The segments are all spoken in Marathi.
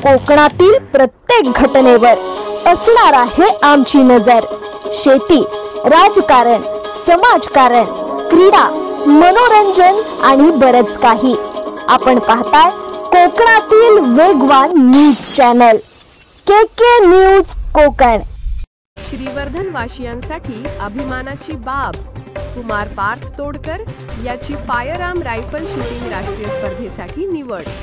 कोकणातील प्रत्येक घटनेवर असणार आहे आमची नजर। शेती, राजकारण, समाजकारण, क्रीडा, मनोरंजन आणि बरच काही। आपण पाहताय कोकणातील वेगवान news channel K news Konkan. Shrivardhan वाशियांसाठी अभिमानाची बाब, कुमार पार्थ तोडकर याची फायर आर्म रायफल शूटिंग राष्ट्रीय स्पर्धेसाठी निवड।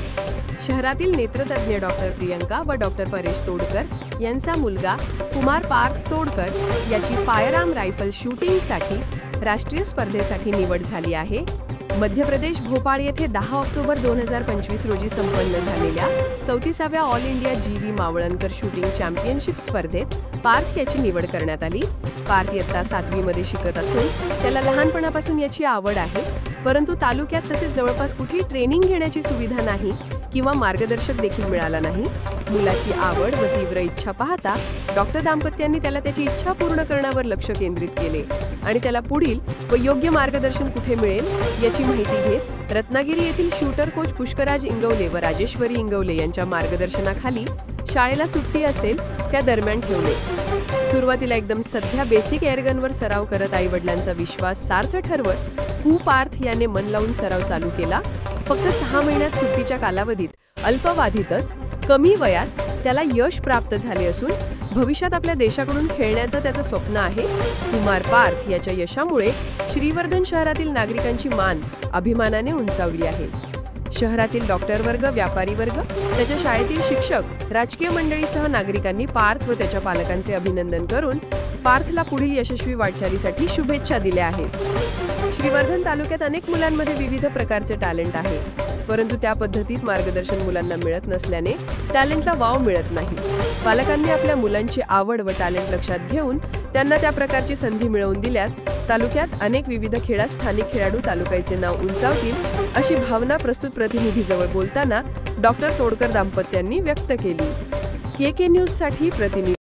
शहरातील नेत्रतज्ञ डॉक्टर प्रियंका व डॉक्टर परेश तोडकर यांचा मुलगा कुमार पार्थ तोडकर याची फायर आर्म रायफल शूटिंगसाठी राष्ट्रीय स्पर्धेसाठी निवड झाली आहे। मध्य प्रदेश भोपाळ येथे 10 ऑक्टोबर 2025 रोजी संपन्न झालेल्या 34व्या ऑल इंडिया जीवी मावळणकर शूटिंग चॅम्पियनशिप स्पर्धेत पार्थ याची निवड करण्यात आली। पार्थ इयत्ता 7वी मध्ये शिकत असून त्याला लहानपणापासून याची आवड आहे, परंतु तालुक्यात तसेच जवळपास कुठेही ट्रेनिंग घेण्याची सुविधा नाही किंवा मार्गदर्शक देखील मिळाला नाही। मुलाची आवड व तीव्र इच्छा पाहता डॉक्टर दाम्पत्यांनी त्याला त्याची इच्छा पूर्ण करण्यावर लक्ष केंद्रित केले आणि त्याला पुढील व योग्य मार्गदर्शन कुठे मिळेल याची माहिती घेत रत्नागिरी येथील शूटर कोच पुष्कराज इंगवले व राजेश्वरी इंगवले यांच्या मार्गदर्शनाखाली शाळेला सुट्टी असेल त्या दरम्यान ठेवले। सुरुवातीला एकदम सध्या बेसिक एअरगनवर सराव करत आई वडिलांचा विश्वास सार्थ ठरवत पार्थ याने मन लावून सराव चालू केला। फक्त 6 महिन्यात सुट्टीच्या कालावधीत अल्पवाधीतच कमी वयात त्याला यश प्राप्त झाले असून भविष्यात आपल्या देशाकडून खेळण्याचं त्याचं स्वप्न आहे। कुमार पार्थ याच्या यशामुळे श्रीवर्धन शहरातील नागरिकांची मान अभिमानाने उंचावली आहे। शहरातील डॉक्टर वर्ग, व्यापारी वर्ग, त्याच्या शाळेतील शिक्षक, राजकीय मंडळीसह नागरिकांनी पार्थ व त्याच्या पालकांचे अभिनंदन करून पार्थला पुढील यशस्वी वाटचालीसाठी शुभेच्छा दिल्या आहेत। श्रीवर्धन तालुक्यात अनेक मुलांमध्ये विविध प्रकारचे टॅलेंट आहे, परंतु त्या पद्धतीत मार्गदर्शन मुलांना मिळत नसल्याने टॅलेंटला वाव मिळत नाही। पालकांनी आपल्या मुलांची आवड व टॅलेंट लक्षात घेऊन त्यांना त्या प्रकारची संधी मिळवून दिल्यास तालुक्यात अनेक विविध खेळात स्थानिक खेळाडू तालुक्याचे नाव उंचावतील अशी भावना प्रस्तुत प्रतिनिधीजवळ बोलताना डॉक्टर तोडकर दाम्पत्यांनी व्यक्त केली। के न्यूज साठी प्रतिनिधी